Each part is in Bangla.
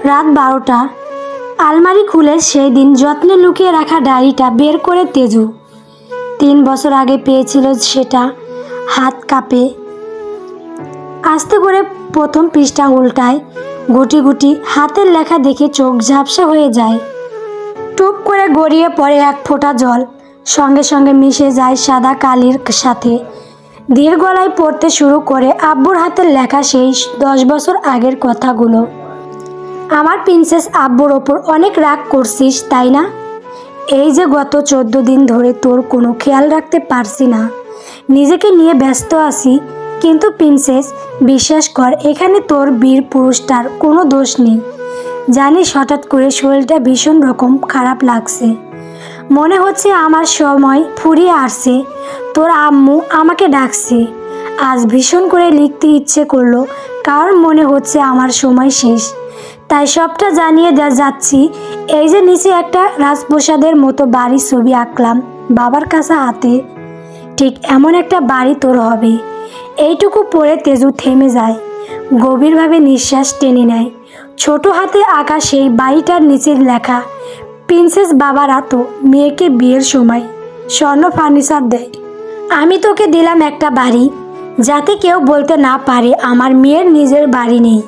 রাত 12টা। আলমারি খুলে সেই দিন যত্নে লুকিয়ে রাখা ডায়েরিটা বের করে তেজু 3 বছর আগে পেয়েছিল সেটা। হাত কাঁপে। আস্তে করে প্রথম পৃষ্ঠা উল্টায়। গুটি গুটি হাতের লেখা দেখে চোখ ঝাপসা হয়ে যায়। টুপ করে গড়িয়ে পড়ে এক ফোঁটা জল। সঙ্গে সঙ্গে মিশে যায় সাদা কালির সাথে। ধীর গলায় পড়তে শুরু করে আব্বুর হাতের লেখা সেই 10 বছর আগের কথাগুলো। আমার প্রিন্সেস আব্বুর ওপর অনেক রাগ করছিস, তাই না? এই যে গত 14 দিন ধরে তোর কোনো খেয়াল রাখতে পারছি না, নিজেকে নিয়ে ব্যস্ত আছি। কিন্তু প্রিন্সেস, বিশ্বাস কর, এখানে তোর বীর পুরুষটার কোনো দোষ নেই। জানিস, হঠাৎ করে শরীরটা ভীষণ রকম খারাপ লাগছে। মনে হচ্ছে আমার সময় ফুরিয়ে আসছে। তোর আম্মু আমাকে ডাকছে। আজ ভীষণ করে লিখতে ইচ্ছে করলো, কারণ মনে হচ্ছে আমার সময় শেষ। তাই সবটা জানিয়ে যাচ্ছি। এই যে নিচে একটা রাজপ্রাসাদের মতো বাড়ির ছবি আঁকলাম বাবার কাছে হাতে। ঠিক এমন একটা বাড়ি তোর হবে। এইটুকু পড়ে তেজু থেমে যায়, গভীরভাবে নিঃশ্বাস টেনে নেয়। ছোট হাতে আঁকা সেই বাড়িটার নিচের লেখা, প্রিন্সেস বাবারা তো মেয়েকে বিয়ের সময় স্বর্ণ ফার্নিচার দেয়। আমি তোকে দিলাম একটা বাড়ি, যাতে কেউ বলতে না পারে আমার মেয়ের নিজের বাড়ি নেই।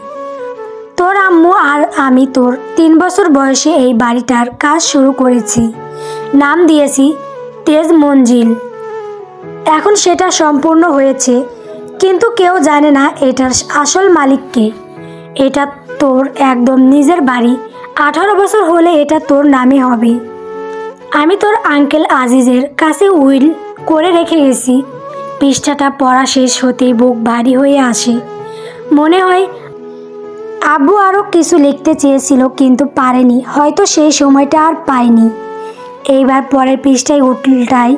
তোর আম্মু আর আমি তোর 3 বছর বয়সে এই বাড়িটার কাজ শুরু করেছি। নাম দিয়েছি তেজ মঞ্জিল। এখন সেটা সম্পূর্ণ হয়েছে, কিন্তু কেউ জানে না এটার আসল মালিককে। এটা তোর একদম নিজের বাড়ি। 18 বছর হলে এটা তোর নামে হবে। আমি তোর আঙ্কেল আজিজের কাছে উইল করে রেখে গেছি। পৃষ্ঠাটা পড়া শেষ হতেই বুক ভারী হয়ে আসে। মনে হয় আব্বু আরও কিছু লিখতে চেয়েছিল, কিন্তু পারেনি। হয়তো সেই সময়টা আর পায়নি। এইবার পরের পৃষ্ঠায় উল্টায়।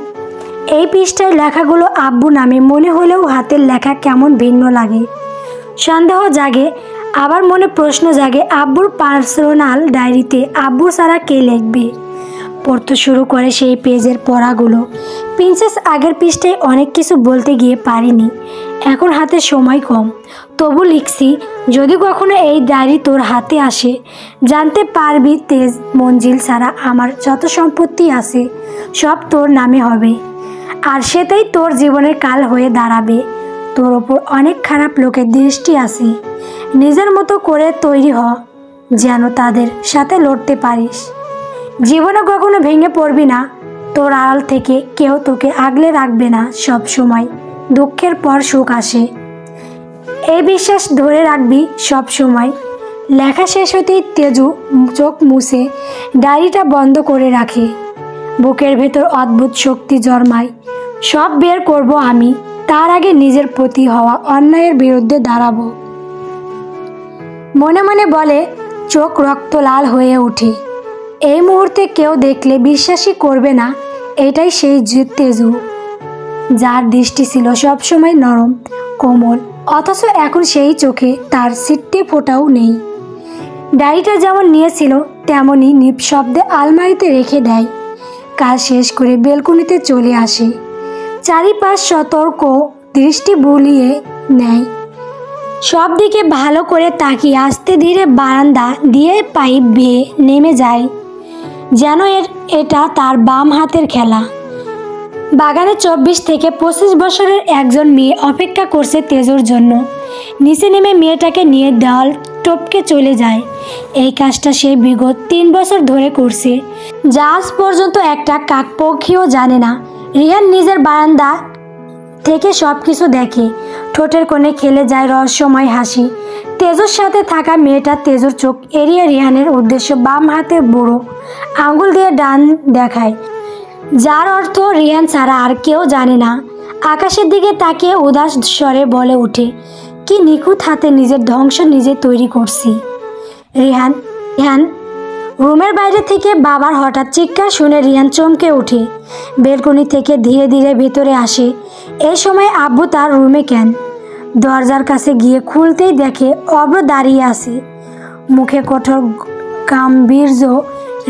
এই পৃষ্ঠায় লেখাগুলো আব্বু নামে মনে হলেও হাতের লেখা কেমন ভিন্ন লাগে। সন্দেহ জাগে, আবার মনে প্রশ্ন জাগে, আব্বুর পার্সোনাল ডায়েরিতে আব্বু ছাড়া কে লিখবে? পড়তে শুরু করে সেই পেজের পড়াগুলো। প্রিন্সেস, আগের পৃষ্ঠায় অনেক কিছু বলতে গিয়ে পারিনি। এখন হাতে সময় কম, তবু লিখছি। যদি কখনো এই ডায়েরি তোর হাতে আসে, জানতে পারবি তেজ মঞ্জিল ছাড়া আমার যত সম্পত্তি আছে সব তোর নামে হবে। আর সেটাই তোর জীবনের কাল হয়ে দাঁড়াবে। তোর ওপর অনেক খারাপ লোকের দৃষ্টি আছে। নিজের মতো করে তৈরি হ, যেন তাদের সাথে লড়তে পারিস। জীবনে কখনো ভেঙে পড়বি না। তোর আড়াল থেকে কেউ তোকে আগলে রাখবে না। সব সময় দুঃখের পর সুখ আসে, এই বিশ্বাস ধরে রাখবি সব সময়। লেখা শেষ হতেই তেজু চোখ মুছে ডায়েরিটা বন্ধ করে রাখে। বুকের ভেতর অদ্ভুত শক্তি জন্মায়। সব বের করব আমি, তার আগে নিজের প্রতি হওয়া অন্যায়ের বিরুদ্ধে দাঁড়াবো। মনে মনে বলে, চোখ রক্ত লাল হয়ে ওঠে। এই মুহূর্তে কেউ দেখলে বিশ্বাসই করবে না এটাই সেই তেজু, যার দৃষ্টি ছিল সবসময় নরম কোমল, অথচ এখন সেই চোখে তার সিট্টে ফোঁটাও নেই। ডায়েরিটা যেমন নিয়েছিল তেমনই নিঃশব্দে আলমারিতে রেখে দেয়। কাজ শেষ করে বেলকনিতে চলে আসে। চারিপাশ সতর্ক দৃষ্টি বুলিয়ে নেয়। সব দিকে ভালো করে তাকিয়ে আস্তে ধীরে বারান্দা দিয়ে পাইপ বেয়ে নেমে যায়, যেন এটা তার বাম হাতের খেলা। বাগানে 24 থেকে 25 বছরের একজন মেয়ে অপেক্ষা করছে তেজুর জন্য। নিচে নেমে মেয়েটাকে নিয়ে দেওয়াল টপকে চলে যায়। এই কাজটা সে বিগত 3 বছর ধরে করছে, যা আজ পর্যন্ত একটা কাকপক্ষীও জানে না। রিহান নিজের বারান্দা থেকে সব কিছু দেখে। ঠোঁটের কোণে খেলে যায় রহস্যময় হাসি। তেজুর সাথে থাকা মেয়েটা তেজুর চোখ এড়িয়ে রিহানের উদ্দেশ্যে বাম হাতের বুড়ো আঙুল দিয়ে ডান দেখায়, যার অর্থ রিহান ছাড়া আর কেউ জানে না। আকাশের দিকে তাকিয়ে উদাস স্বরে বলে ওঠে, কি নিখুঁত হাতে নিজের ধ্বংস নিজে তৈরি করছি। রিহান রিহান রুমের বাইরে থেকে বাবার হঠাৎ চিৎকার শুনে রিহান চমকে ওঠে। বেলকনি থেকে ধীরে ধীরে ভেতরে আসে। এই সময় আব্বু তার রুমে কেন? দরজার কাছে গিয়ে খুলতেই দেখে অব্র দাঁড়িয়ে আছে, মুখে কঠোর গাম্ভীর্য।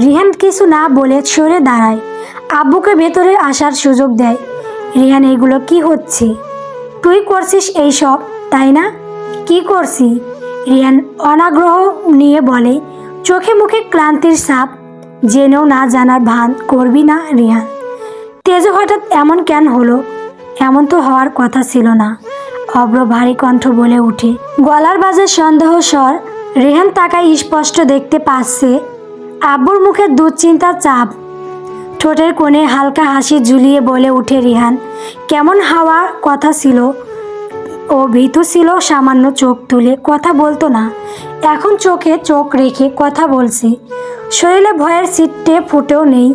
রিহান কিছু না বলে সরে দাঁড়ায়, আব্বুকে ভেতরে আসার সুযোগ দেয়। রিহান, এগুলো কি হচ্ছে? তুই করছিস এইসব, তাই না? কি করছি? রিয়ান অনাগ্রহ নিয়ে বলে, চোখে মুখে ক্লান্তির ছাপ। জেনেও না জানার ভান করবি না রিহান। তেজু হঠাৎ এমন কেন হলো? এমন তো হওয়ার কথা ছিল না। অব্র ভারী কণ্ঠ বলে উঠে, গলার বাজে সন্দেহ স্বর। রেহান তাকায় স্পষ্ট দেখতে পাচ্ছে আব্বুর মুখে দুশ্চিন্তার চাপ। ঠোঁটের কোণে হালকা হাসি ঝুলিয়ে বলে উঠে রিহান, কেমন হওয়ার কথা ছিল? ও ভীতু ছিল সামান্য, চোখ তুলে কথা বলতো না। এখন চোখে চোখ রেখে কথা বলছে। শরীরে ভয়ের ছিটে ফুটেও নেই।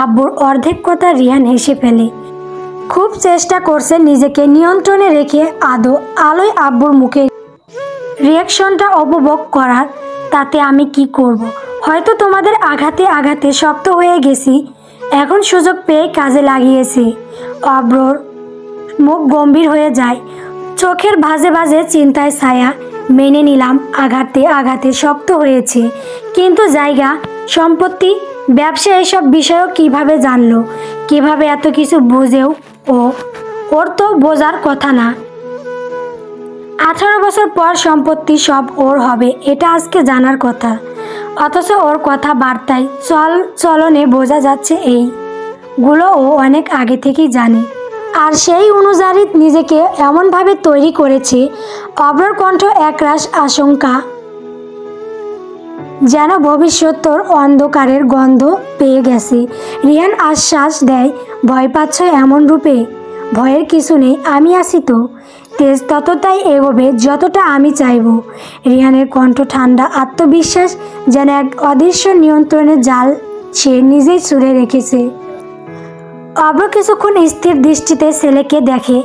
আব্বুর অর্ধেক কথা রিহান হেসে ফেলে। খুব চেষ্টা করছে নিজেকে নিয়ন্ত্রণে রেখে আলোয় আব্বুর মুখে রিয়াকশনটা উপভোগ করার। তাতে আমি কি করব? হয়তো তোমাদের আঘাতে আঘাতে শক্ত হয়ে গেছি। এখন সুযোগ পেয়ে কাজে লাগিয়েছি। অব্রর মুখ গম্ভীর হয়ে যায়, চোখের ভাজে ভাজে চিন্তায় ছায়া। মেনে নিলাম আঘাতে আঘাতে শক্ত হয়েছে, কিন্তু জায়গা, সম্পত্তি, ব্যবসা এসব বিষয়ও কিভাবে জানলো? কিভাবে এত কিছু বুঝেও? ওর তো বোঝার কথা না। 18 বছর পর সম্পত্তি সব ওর হবে, এটা আজকে জানার কথা। অথচ ওর কথা বার্তায় চলনে বোঝা যাচ্ছে এইগুলো ও অনেক আগে থেকেই জানে। আর সেই অনুযায়ী নিজেকে এমনভাবে তৈরি করেছে। অব্রর কণ্ঠ একরাশ আশঙ্কা, যেন ভবিষ্যতের অন্ধকারের গন্ধ পেয়ে গেছে। রিহান আশ্বাস দেয়, ভয় পাচ্ছ এমন রূপে? ভয়ের কিছু নেই, আমি আছি তো। তেজ ততটাই এগোবে যতটা আমি চাইব। রিহানের কণ্ঠ ঠান্ডা, আত্মবিশ্বাস যেন এক অদৃশ্য নিয়ন্ত্রণের জাল সে নিজেই ছুঁড়ে রেখেছে। অব্র কিছুক্ষণ স্থির দৃষ্টিতে ছেলেকে দেখে।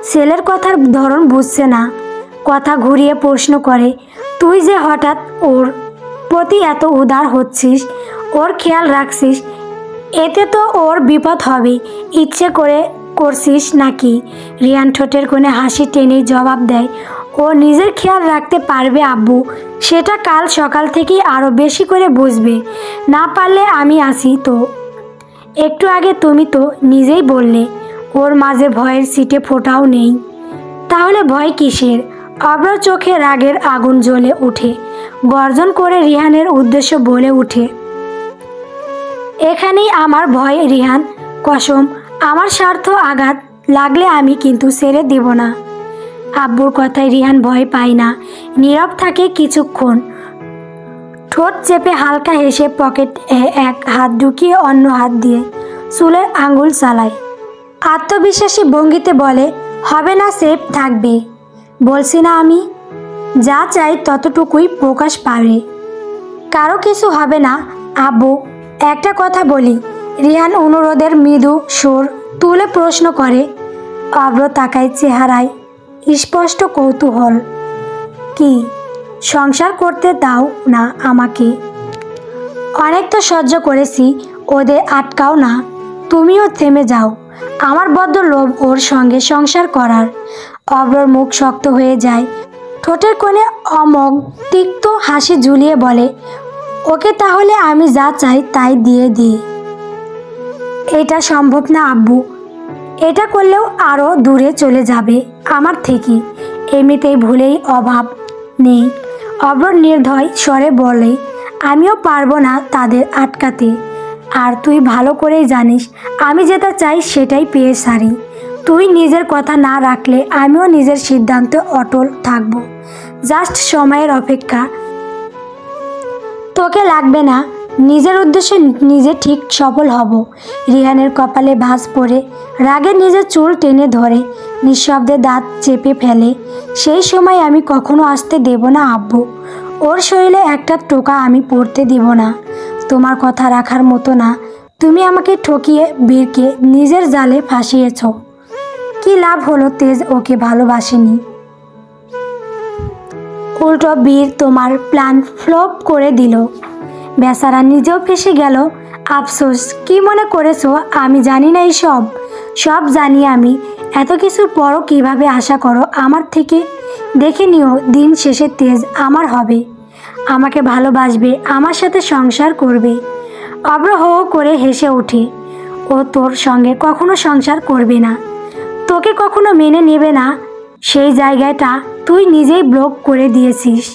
ছেলের কথার ধরন বুঝছে না। কথা ঘুরিয়ে প্রশ্ন করে, তুই যে হঠাৎ ওর প্রতি এত উদার হচ্ছিস, ওর খেয়াল রাখছিস, এতে তো ওর বিপদ হবে। ইচ্ছে করে করছিস নাকি? রিয়ান ঠোঁটের কোণে হাসি টেনেই জবাব দেয়, ও নিজের খেয়াল রাখতে পারবে আব্বু, সেটা কাল সকাল থেকেই আরও বেশি করে বুঝবে। না পারলে আমি আছি তো। একটু আগে তুমি তো নিজেই বললে ওর মাঝে ভয়ের ছিটে ফোঁটাও নেই। তাহলে ভয় কিসের? অব্রর চোখে রাগের আগুন জ্বলে ওঠে। গর্জন করে রিহানের উদ্দেশ্য বলে ওঠে, এখানেই আমার ভয় রিহান। কসম, আমার স্বার্থ আঘাত লাগলে আমি কিন্তু ছেড়ে দেব না। আব্বুর কথায় রিহান ভয় পায় না। নীরব থাকে কিছুক্ষণ, ঠোঁট চেপে হালকা হেসে পকেটে এক হাত ঢুকিয়ে অন্য হাত দিয়ে চুলের আঙুল চালায়। আত্মবিশ্বাসী ভঙ্গিতে বলে, হবে না, সেফ থাকবে। বলছি না আমি? যা চাই ততটুকুই প্রকাশ পাবে, কারো কিছু হবে না। আব্বু, একটা কথা বলি। রিহান অনুরোধের মৃদু সুর তুলে প্রশ্ন করে। অব্র তাকায়, চেহারায় স্পষ্ট কৌতূহল। কি? সংসার করতে দাও না আমাকে? অনেক তো সহ্য করেছি, ওদের আটকাও না। তুমিও থেমে যাও। আমার বড্ড লোভ ওর সঙ্গে সংসার করার। অব্রর মুখ শক্ত হয়ে যায়। ঠোঁটের কোণে অমোঘ তিক্ত হাসি ঝুলিয়ে বলে, ওকে তাহলে আমি যা চাই তাই দিয়ে দিই। এটা সম্ভব না আব্বু। এটা করলেও আরও দূরে চলে যাবে আমার থেকে। এমনিতেই ভুলেই অভাব নেই। অব্র নির্দয় স্বরে বলে, আমিও পারবো না তাদের আটকাতে। আর তুই ভালো করেই জানিস আমি যেটা চাই সেটাই পেয়ে সারি। তুই নিজের কথা না রাখলে আমিও নিজের সিদ্ধান্তে অটল থাকব। জাস্ট সময়ের অপেক্ষা। তোকে লাগবে না, নিজের উদ্দেশ্যে নিজে ঠিক সফল হব। রিহানের কপালে ভাঁজ পড়ে রাগে নিজের চুল টেনে ধরে নিঃশব্দে দাঁত চেপে ফেলে। সেই সময় আমি কখনো আসতে দেব না আব্বু। ওর শরীরে একটা টোকা আমি পড়তে দিব না। তোমার কথা রাখার মতো না। তুমি আমাকে ঠকিয়ে বীরকে নিজের জালে ফাঁসিয়েছ। কি লাভ হলো? তেজ ওকে ভালোবাসেনি, উল্টো বীর তোমার প্ল্যান ফ্লপ করে দিল। বেচারা নিজেও ফেসে গেল। আফসোস। কি মনে করেছো আমি জানি না? এই সব জানি আমি। এত কিছুর পরও কিভাবে আশা করো আমার থেকে? দেখে নিও, দিন শেষে তেজ আমার হবে, আমাকে ভালোবাসবে, আমার সাথে সংসার করবে। অব্র হো করে হেসে ওঠে। ও তোর সঙ্গে কখনো সংসার করবে না, তোকে কখনো মেনে নেবে না। সেই জায়গাটা তুই নিজেই ব্লক করে দিয়েছিস।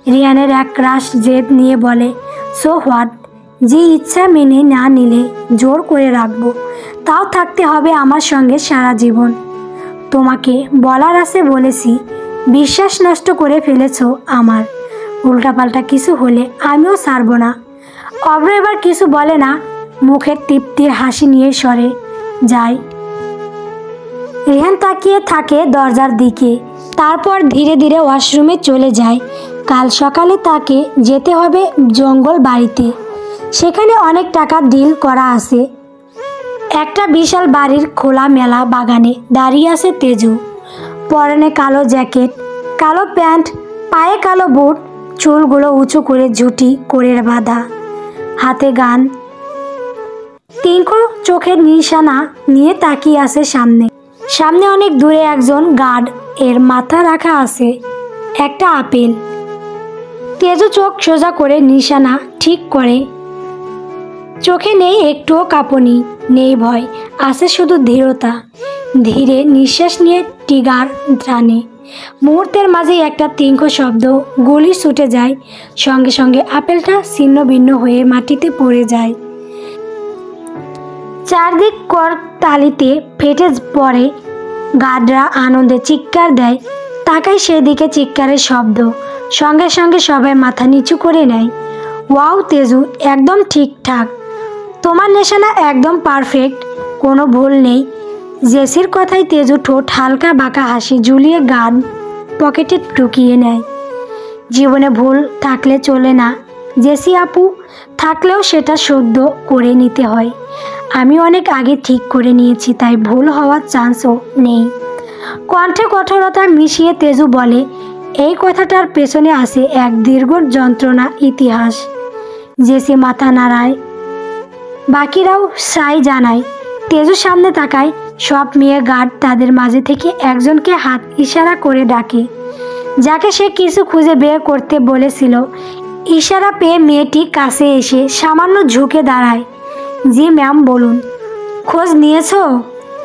রিয়ানের এক রাশ জেদ নিয়ে বলে, সো হোয়াট, যে ইচ্ছা মেনে না নিলে জোর করে রাখবো, তাও থাকতে হবে আমার সঙ্গে সারা জীবন। তোমাকে বলার আছে বলেছি, বিশ্বাস নষ্ট করে ফেলেছ আমার। উল্টাপাল্টা কিছু হলে আমিও ছাড়ব না। অভ্র এবার কিছু বলে না, মুখের তৃপ্তির হাসি নিয়ে সরে যায়। রেহান তাকিয়ে থাকে দরজার দিকে, তারপর ধীরে ধীরে ওয়াশরুমে চলে যায়। কাল সকালে তাকে যেতে হবে জঙ্গল বাড়িতে। সেখানে অনেক টাকা ডিল করা আছে। একটা বিশাল বাড়ির খোলা মেলা বাগানে দাঁড়িয়ে আছে তেজু। পরনে কালো জ্যাকেট, কালো প্যান্ট, পায়ে কালো বুট, চুলগুলো উঁচু করে ঝুঁটি করে বাঁধা, হাতে গান। তিনকো চোখের নিশানা নিয়ে তাকিয়ে আছে সামনে। সামনে অনেক দূরে একজন গার্ড এর মাথা রাখা আছে একটা আপেল। তেজু চোখ সোজা করে নিশানা ঠিক করে। চোখে নেই একটুও কাঁপুনি, নেই ভয়, আছে শুধু দৃঢ়তা। ধীরে নিঃশ্বাস নিয়ে টিগার টানে। মুহূর্তের মাঝেই একটা তিনকো শব্দ, গুলি ছুটে যায়। সঙ্গে সঙ্গে আপেলটা ছিন্ন ভিন্ন হয়ে মাটিতে পড়ে যায়। চারদিক করতালিতে ফেটে পড়ে। গার্ডরা আনন্দে চিৎকার দেয়। তাকায় সেদিকে চিৎকারের শব্দ। সঙ্গে সঙ্গে সবাই মাথা নিচু করে নেয়। ওয়াও তেজু, একদম ঠিকঠাক। তোমার নিশানা একদম পারফেক্ট, কোনো ভুল নেই। জেসির কথায় তেজু ঠোঁট হালকা বাঁকা হাসি ঝুলিয়ে গান পকেটে ঢুকিয়ে নেয়। জীবনে ভুল থাকলে চলে না জেসি আপু, থাকলেও সেটা শুদ্ধ করে নিতে হয়। আমি অনেক আগে ঠিক করে নিয়েছি, তাই ভুল হওয়ার চান্সও নেই। কণ্ঠে কঠোরতা মিশিয়ে তেজু বলে, এই কথাটার পেছনে আছে এক দীর্ঘ যন্ত্রণা ইতিহাস। জেসি মাথা নাড়ায়, বাকিরাও সাই জানায়। তেজু সামনে তাকায়। সব মেয়ে গার্ড তাদের মাঝে থেকে একজনকে হাত ইশারা করে ডাকে, যাকে সে কিছু খুঁজে বের করতে বলেছিল। ইশারা পেয়ে মেয়েটি কাছে এসে সামান্য ঝুঁকে দাঁড়ায়। জি ম্যাম, বলুন। খোঁজ নিয়েছো?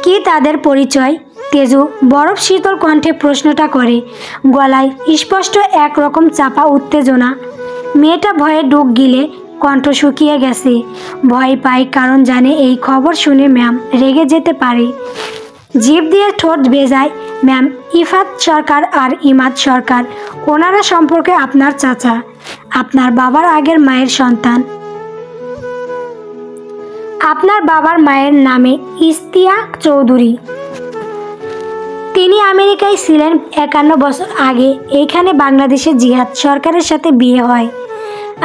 কি তাদের পরিচয়? তেজু বরফ শীতল কণ্ঠে প্রশ্নটা করে, গলায় স্পষ্ট একরকম চাপা উত্তেজনা। মেয়েটা ভয়ে ডুব গিলে কণ্ঠ শুকিয়ে গেছে। ভয় পায় কারণ জানে এই খবর শুনে ম্যাম রেগে যেতে পারে। জিভ দিয়ে ঠোঁট ভেজায়, ম্যাম ইফাত সরকার আর ইমাদ সরকার, ওনারা সম্পর্কে আপনার চাচা, আপনার বাবার আগের মায়ের সন্তান। আপনার বাবার মায়ের নামে ইস্তিয়া চৌধুরী। তিনি আমেরিকায় ছিলেন 51 বছর আগে। এইখানে বাংলাদেশের জিহাদ সরকারের সাথে বিয়ে হয়।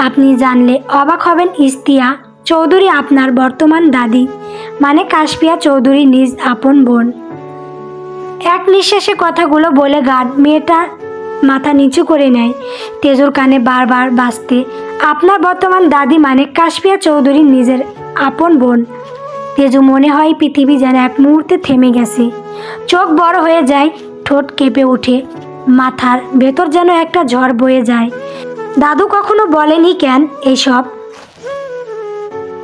আপনি জানলে অবাক হবেন, ইস্তিয়া চৌধুরী আপনার বর্তমান দাদি, মানে কাশপিয়া চৌধুরী নিজ আপন বোন। এক নিঃশ্বাসে কথাগুলো বলে গার্ড মেয়েটা মাথা নিচু করে নেয়। তেজুর কানে বারবার বাজতে, আপনার বর্তমান দাদি মানে কাশপিয়া চৌধুরী নিজের আপন বোন। তেজু মনে হয় পৃথিবী যেন এক মুহূর্তে থেমে গেছে। চোখ বড় হয়ে যায়, ঠোঁট কেঁপে ওঠে, মাথার ভেতর যেন একটা ঝড় বয়ে যায়। দাদু কখনো বলেনি কেন এইসব?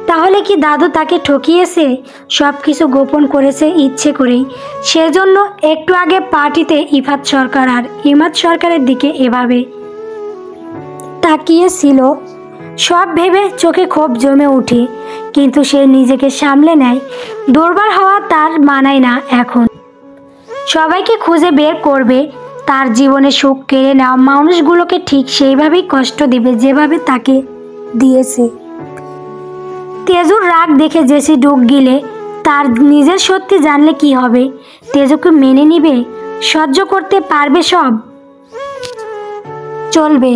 তাহলে কি দাদু তাকে ঠকিয়েছে? সব কিছু গোপন করেছে ইচ্ছে করেই। সেজন্য একটু আগে পার্টিতে ইফাত সরকার আর ইমাদ সরকারের দিকে এভাবে তাকিয়েছিল। সব ভেবে চোখে ক্ষোভ জমে ওঠে, কিন্তু সে নিজেকে সামলে নেয়। দুর্বল হওয়া তার মানায় না এখন। সবাইকে খুঁজে বের করবে, তার জীবনে সুখ কেড়ে নেওয়া মানুষগুলোকে ঠিক সেইভাবেই কষ্ট দেবে যেভাবে তাকে দিয়েছে। তেজুর রাগ দেখে জেসি ডুব গিলে, তার নিজের সত্যি জানলে কি হবে? তেজুকে মেনে নিবে? সহ্য করতে পারবে সব? চলবে।